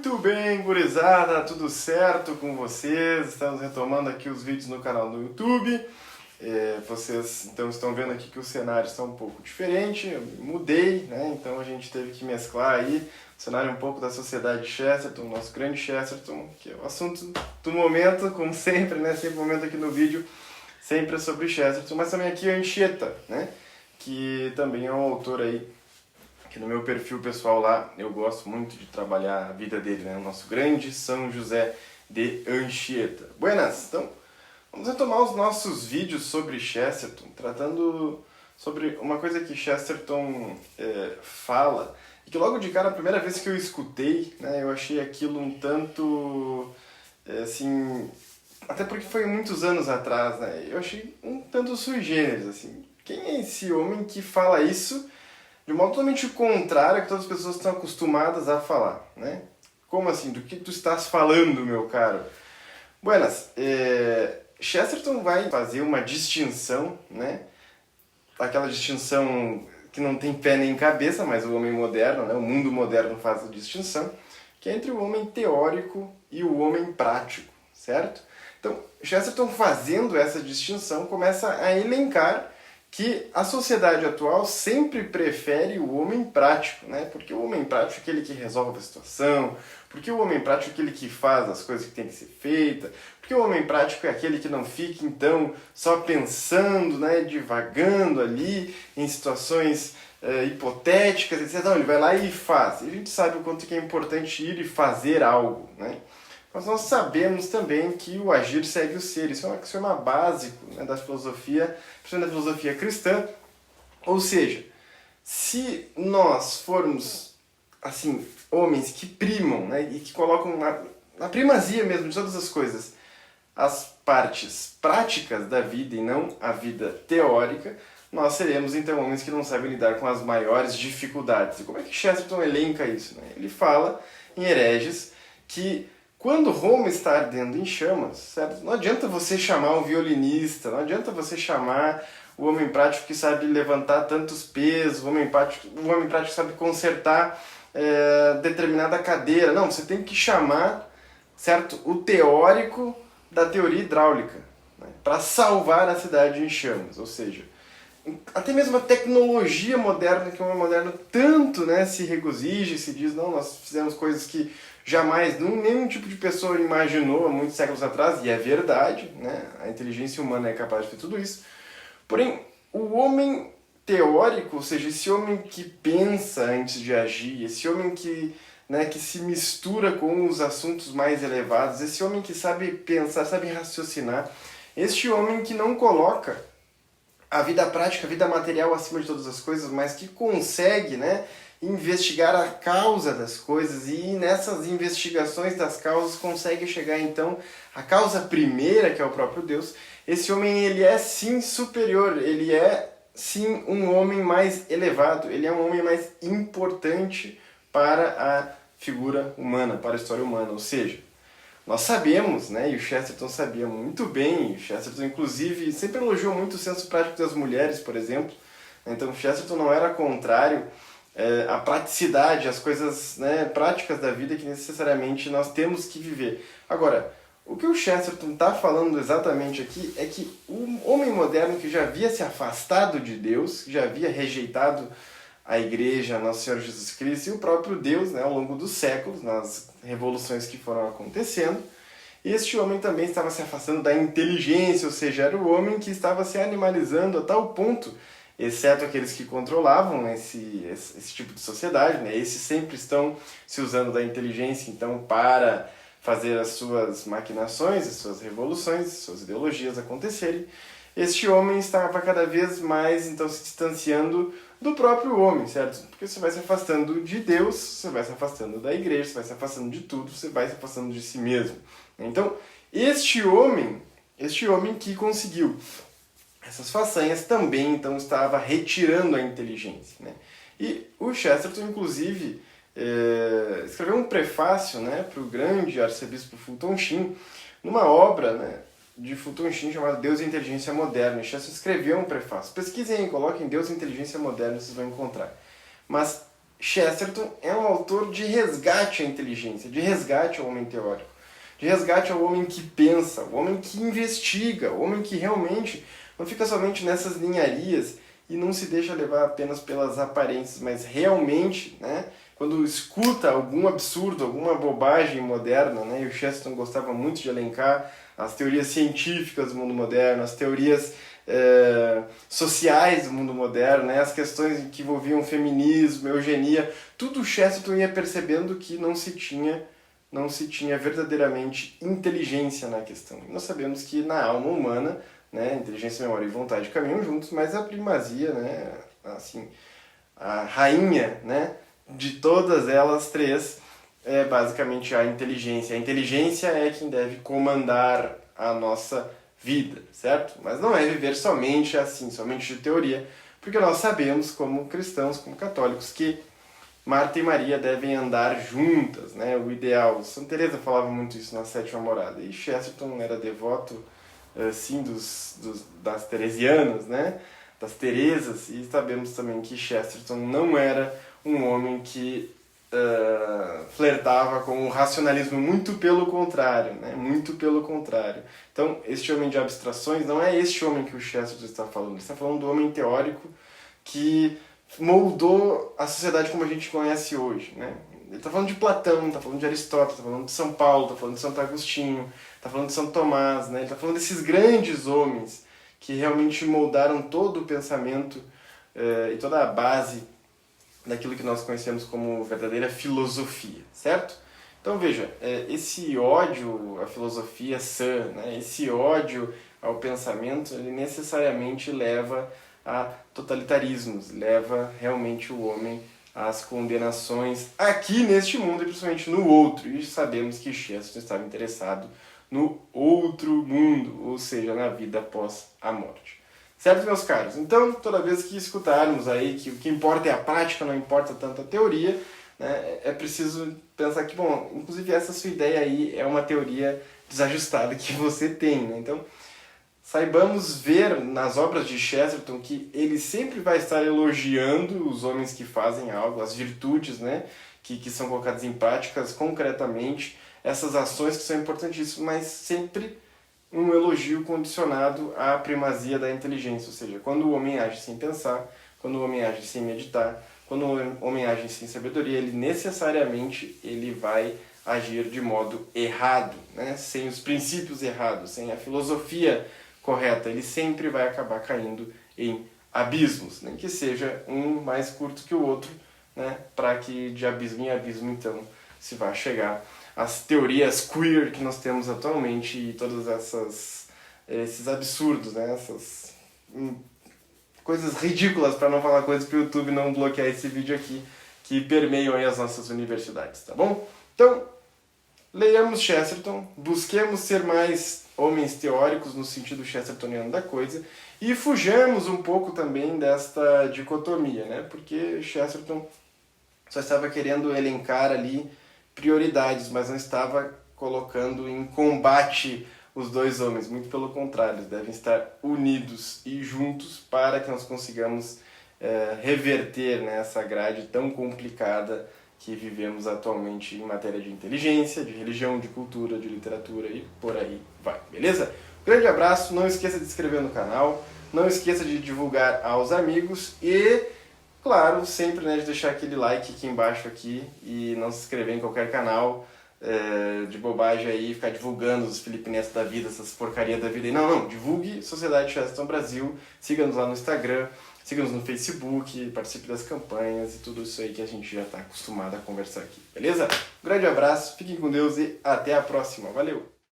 Muito bem, gurizada, tudo certo com vocês? Estamos retomando aqui os vídeos no canal do YouTube. Vocês então estão vendo aqui que o cenário está um pouco diferente, eu mudei, né? Então a gente teve que mesclar aí o cenário um pouco da sociedade Chesterton, nosso grande Chesterton, que é o assunto do momento, como sempre, né? Sempre o momento aqui no vídeo, sempre é sobre Chesterton, mas também aqui a Anchieta, né? Que também é um autor aí, que no meu perfil pessoal lá, eu gosto muito de trabalhar a vida dele, né? O nosso grande São José de Anchieta. Buenas! Então, vamos retomar os nossos vídeos sobre Chesterton, tratando sobre uma coisa que Chesterton fala, e que logo de cara, a primeira vez que eu escutei, né, eu achei aquilo um tanto, assim, até porque foi muitos anos atrás, né, eu achei um tanto sui generis, assim, quem é esse homem que fala isso de um modo totalmente contrário que todas as pessoas estão acostumadas a falar, né? Como assim? Do que tu estás falando, meu caro? Buenas, Chesterton vai fazer uma distinção, né? Aquela distinção que não tem pé nem cabeça, mas o homem moderno, né? O mundo moderno faz a distinção, que é entre o homem teórico e o homem prático, certo? Então, Chesterton, fazendo essa distinção, começa a elencar que a sociedade atual sempre prefere o homem prático, né? Porque o homem prático é aquele que resolve a situação, porque o homem prático é aquele que faz as coisas que tem que ser feitas, porque o homem prático é aquele que não fica, então, só pensando, né, divagando ali em situações hipotéticas, etc. Não, ele vai lá e faz. E a gente sabe o quanto que é importante ir e fazer algo, né? Mas nós sabemos também que o agir segue o ser. Isso é um axioma básico, né, da filosofia, principalmente da filosofia cristã. Ou seja, se nós formos, assim, homens que primam, né, e que colocam na primazia mesmo de todas as coisas as partes práticas da vida e não a vida teórica, nós seremos então homens que não sabem lidar com as maiores dificuldades. E como é que Chesterton elenca isso, né? Ele fala em Hereges que quando Roma está ardendo em chamas, certo? Não adianta você chamar um violinista, não adianta você chamar o homem prático que sabe levantar tantos pesos, o homem prático que sabe consertar determinada cadeira. Não, você tem que chamar, certo, o teórico da teoria hidráulica, né, para salvar a cidade em chamas. Ou seja, até mesmo a tecnologia moderna, que o homem moderno tanto, né, se regozija e se diz, não, nós fizemos coisas que jamais nenhum tipo de pessoa imaginou há muitos séculos atrás, e é verdade, né? A inteligência humana é capaz de fazer tudo isso. Porém, o homem teórico, ou seja, esse homem que pensa antes de agir, esse homem que, né, que se mistura com os assuntos mais elevados, esse homem que sabe pensar, sabe raciocinar, este homem que não coloca a vida prática, a vida material acima de todas as coisas, mas que consegue, né, investigar a causa das coisas e nessas investigações das causas consegue chegar então à causa primeira, que é o próprio Deus. Esse homem, ele é sim superior, ele é sim um homem mais elevado, ele é um homem mais importante para a figura humana, para a história humana. Ou seja, nós sabemos, né, e o Chesterton sabia muito bem, o Chesterton inclusive sempre elogiou muito o senso prático das mulheres, por exemplo. Então o Chesterton não era contrário a praticidade, as coisas, né, práticas da vida que necessariamente nós temos que viver. Agora, o que o Chesterton está falando exatamente aqui é que o homem moderno que já havia se afastado de Deus, que já havia rejeitado a Igreja, Nosso Senhor Jesus Cristo e o próprio Deus, né, ao longo dos séculos, nas revoluções que foram acontecendo, este homem também estava se afastando da inteligência, ou seja, era o homem que estava se animalizando a tal ponto, exceto aqueles que controlavam esse tipo de sociedade, né? Esses sempre estão se usando da inteligência, então, para fazer as suas maquinações, as suas revoluções, as suas ideologias acontecerem. Este homem estava cada vez mais, então, se distanciando do próprio homem, certo? Porque você vai se afastando de Deus, você vai se afastando da igreja, você vai se afastando de tudo, você vai se afastando de si mesmo. Então, este homem que conseguiu essas façanhas também, então, estava retirando a inteligência, né? E o Chesterton, inclusive, escreveu um prefácio, né, para o grande arcebispo Fulton Sheen, numa obra, né, de Fulton Sheen chamada Deus e a Inteligência Moderna. E Chesterton escreveu um prefácio. Pesquisem aí, coloquem Deus e a Inteligência Moderna, vocês vão encontrar. Mas Chesterton é um autor de resgate à inteligência, de resgate ao homem teórico, de resgate ao homem que pensa, o homem que investiga, o homem que realmente não fica somente nessas ninharias e não se deixa levar apenas pelas aparências, mas realmente, né, quando escuta algum absurdo, alguma bobagem moderna, né, e o Chesterton gostava muito de elencar as teorias científicas do mundo moderno, as teorias sociais do mundo moderno, né, as questões que envolviam feminismo, eugenia, tudo o Chesterton ia percebendo que não se tinha verdadeiramente inteligência na questão. E nós sabemos que na alma humana, né, inteligência, memória e vontade caminham juntos, mas a primazia, né, assim, a rainha, né, de todas elas três é basicamente a inteligência. A inteligência é quem deve comandar a nossa vida, certo? Mas não é viver somente assim, somente de teoria, porque nós sabemos, como cristãos, como católicos, que Marta e Maria devem andar juntas, né? O ideal. Santa Teresa falava muito isso na Sétima Morada. E Chesterton era devoto, sim, das teresianas, né? Das Teresas. E sabemos também que Chesterton não era um homem que flertava com o racionalismo, muito pelo contrário, né? Muito pelo contrário. Então, este homem de abstrações não é este homem que o Chesterton está falando. Ele está falando do homem teórico que moldou a sociedade como a gente conhece hoje, né? Ele está falando de Platão, está falando de Aristóteles, está falando de São Paulo, está falando de Santo Agostinho, está falando de São Tomás, né? Ele está falando desses grandes homens que realmente moldaram todo o pensamento e toda a base daquilo que nós conhecemos como verdadeira filosofia, certo? Então veja, esse ódio à filosofia sã, né? Esse ódio ao pensamento, ele necessariamente leva a totalitarismos, leva realmente o homem às condenações aqui neste mundo e principalmente no outro. E sabemos que Chesterton estava interessado no outro mundo, ou seja, na vida após a morte. Certo, meus caros? Então, toda vez que escutarmos aí que o que importa é a prática, não importa tanto a teoria, né, é preciso pensar que, bom, inclusive essa sua ideia aí é uma teoria desajustada que você tem, né? Então, saibamos ver nas obras de Chesterton que ele sempre vai estar elogiando os homens que fazem algo, as virtudes, né, que são colocadas em práticas concretamente, essas ações que são importantíssimas, mas sempre um elogio condicionado à primazia da inteligência, ou seja, quando o homem age sem pensar, quando o homem age sem meditar, quando o homem age sem sabedoria, ele necessariamente vai agir de modo errado, né, sem os princípios errados, sem a filosofia correta, ele sempre vai acabar caindo em abismos, nem que seja um mais curto que o outro, né, para que de abismo em abismo então se vá chegar às teorias queer que nós temos atualmente e todas esses absurdos, né, essas coisas ridículas, para não falar coisas para o YouTube não bloquear esse vídeo aqui, que permeiam aí as nossas universidades, tá bom? Então, leiamos Chesterton, busquemos ser mais homens teóricos no sentido chestertoniano da coisa e fujamos um pouco também desta dicotomia, né? Porque Chesterton só estava querendo elencar ali prioridades, mas não estava colocando em combate os dois homens, muito pelo contrário, eles devem estar unidos e juntos para que nós consigamos reverter, né, essa grade tão complicada que vivemos atualmente em matéria de inteligência, de religião, de cultura, de literatura e por aí vai, beleza? Grande abraço, não esqueça de se inscrever no canal, não esqueça de divulgar aos amigos e, claro, sempre, né, de deixar aquele like aqui embaixo aqui e não se inscrever em qualquer canal de bobagem aí, ficar divulgando os Felipe Neto da vida, essas porcarias da vida aí. Não, divulgue Sociedade Chesterton Brasil, siga-nos lá no Instagram, siga-nos no Facebook, participe das campanhas e tudo isso aí que a gente já está acostumado a conversar aqui, beleza? Um grande abraço, fiquem com Deus e até a próxima. Valeu!